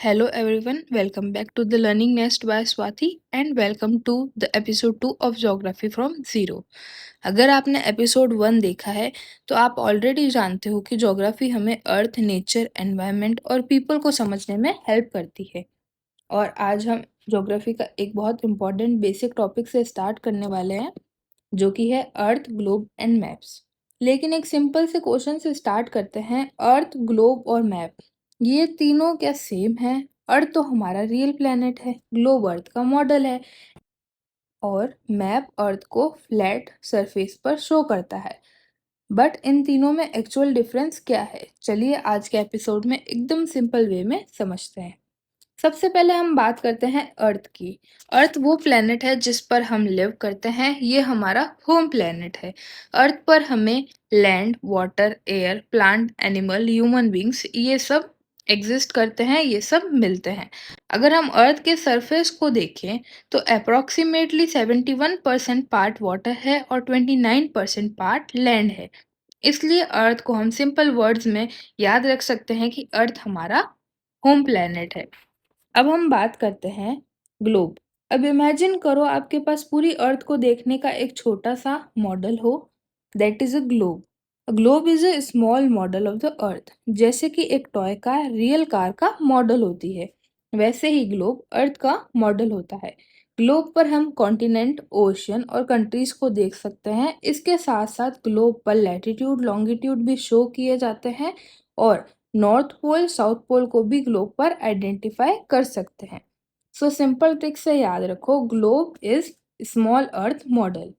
Hello everyone, welcome back to the Learning Nest by Swati and welcome to the episode 2 of Geography from Zero. अगर आपने episode 1 देखा है तो आप already जानते हो कि ज्योग्राफी हमें अर्थ, नेचर, एनवायरनमेंट और पीपल को समझने में हेल्प करती है। और आज हम ज्योग्राफी का एक बहुत इम्पोर्टेंट बेसिक टॉपिक से स्टार्ट करने वाले हैं जो कि है अर्थ, ग्लोब एंड मैप्स। लेकिन एक सिंपल से क्वेश्चन से स्टार्ट करते हैं, अर्थ, ग्लोब और मैप ये तीनों क्या सेम है? अर्थ तो हमारा रियल प्लेनेट है, ग्लोब अर्थ का मॉडल है और मैप अर्थ को फ्लैट सरफेस पर शो करता है। बट इन तीनों में एक्चुअल डिफरेंस क्या है? चलिए आज के एपिसोड में एकदम सिंपल वे में समझते हैं। सबसे पहले हम बात करते हैं अर्थ की। अर्थ वो प्लेनेट है जिस पर हम लिव करते हैं, ये हमारा होम प्लेनेट है। अर्थ पर हमें land, water, air, plant, animal, human beings ये सब एग्जिस्ट करते हैं, ये सब मिलते हैं। अगर हम अर्थ के सरफेस को देखें तो अप्रोक्सीमेटली 71% पार्ट वाटर है और 29% पार्ट लैंड है। इसलिए अर्थ को हम सिंपल वर्ड्स में याद रख सकते हैं कि अर्थ हमारा होम प्लेनेट है। अब हम बात करते हैं ग्लोब। अब इमेजिन करो आपके पास पूरी अर्थ को देखने का एक छोटा सा मॉडल हो, that is a globe. A globe is a small model of the अर्थ। जैसे कि एक टॉय का रियल कार का मॉडल होती है, वैसे ही ग्लोब अर्थ का मॉडल होता है। ग्लोब पर हम कॉन्टिनेंट, ओशन और कंट्रीज को देख सकते हैं। इसके साथ साथ ग्लोब पर लैटिट्यूड, लॉन्गिट्यूड भी शो किए जाते हैं और नॉर्थ पोल, साउथ पोल को भी ग्लोब पर आइडेंटिफाई कर सकते हैं। सो सिंपल ट्रिक से याद रखो, globe is small earth model.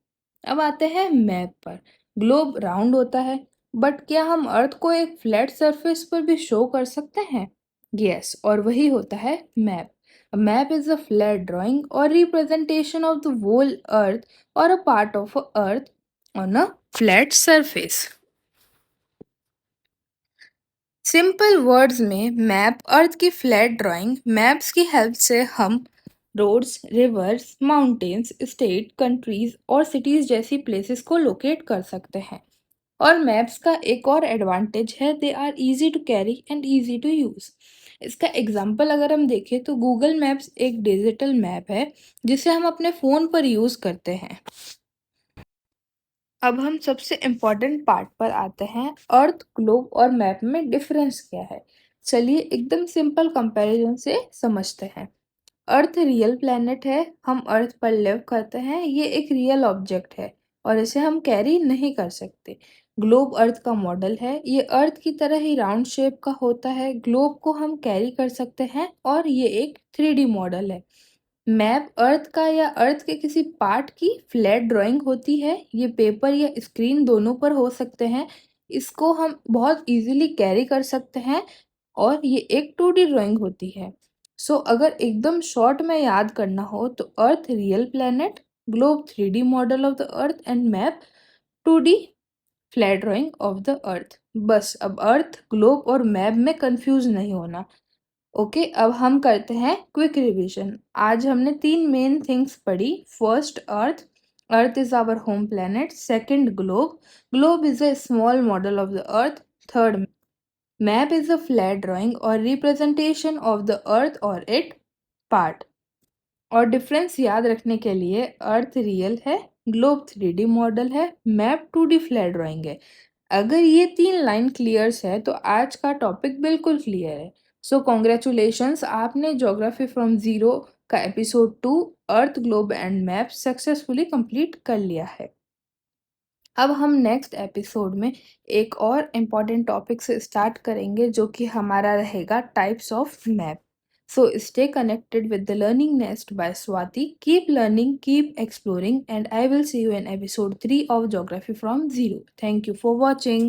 अब आते हैं मैप पर। ग्लोब राउंड होता है, बट क्या हम अर्थ को एक फ्लैट सरफेस पर भी शो कर सकते हैं? यस, और वही होता है map. A map is a flat drawing or representation of the whole earth or a part of a earth on a flat surface. Simple words में मैप अर्थ की फ्लैट ड्राइंग। मैप्स की help से हम roads, rivers, mountains, state, countries और cities जैसी places को locate कर सकते हैं। और मैप्स का एक और एडवांटेज है, they are easy to carry and easy to use. इसका एग्जांपल अगर हम देखें तो गूगल मैप्स एक डिजिटल मैप है जिसे हम अपने फ़ोन पर यूज़ करते हैं। अब हम सबसे इम्पोर्टेंट पार्ट पर आते हैं, अर्थ, ग्लोब और मैप में डिफरेंस क्या है। चलिए एकदम सिंपल कंपैरिजन से समझते हैं। अर्थ रियल प्लेनेट है, हम अर्थ पर लिव करते हैं, ये एक रियल ऑब्जेक्ट है और इसे हम कैरी नहीं कर सकते। ग्लोब अर्थ का मॉडल है, ये अर्थ की तरह ही राउंड शेप का होता है। ग्लोब को हम कैरी कर सकते हैं और ये एक 3D मॉडल है। मैप अर्थ का या अर्थ के किसी पार्ट की फ्लैट ड्राइंग होती है, ये पेपर या स्क्रीन दोनों पर हो सकते हैं। इसको हम बहुत इजीली कैरी कर सकते हैं और ये एक 2D ड्राइंग होती है। सो अगर एकदम शॉर्ट में याद करना हो तो earth real planet, globe 3D model of the earth and map 2D flat drawing of the earth. बस अब अर्थ, ग्लोब और मैप में कंफ्यूज नहीं होना। ओके, अब हम करते हैं क्विक रिवीजन। आज हमने 3 मेन थिंग्स पढ़ी। First earth, earth is our home planet. Second globe, globe is a small model of the earth. Third map is a flat drawing और रिप्रेजेंटेशन ऑफ द अर्थ और it part. और difference याद रखने के लिए, earth real है, globe 3D model है, map 2D flat drawing है। अगर ये 3 लाइन क्लियर्स है तो आज का टॉपिक बिल्कुल क्लियर है। सो कॉन्ग्रेचुलेशंस, आपने ज्योग्राफी फ्रॉम जीरो का episode 2 earth, globe and map successfully complete कर लिया है। अब हम नेक्स्ट एपिसोड में एक और इम्पॉर्टेंट टॉपिक से स्टार्ट करेंगे जो कि हमारा रहेगा types of map. So stay connected with the Learning Nest by Swati. Keep learning, keep exploring, and I will see you in episode 3 of Geography from Zero. Thank you for watching.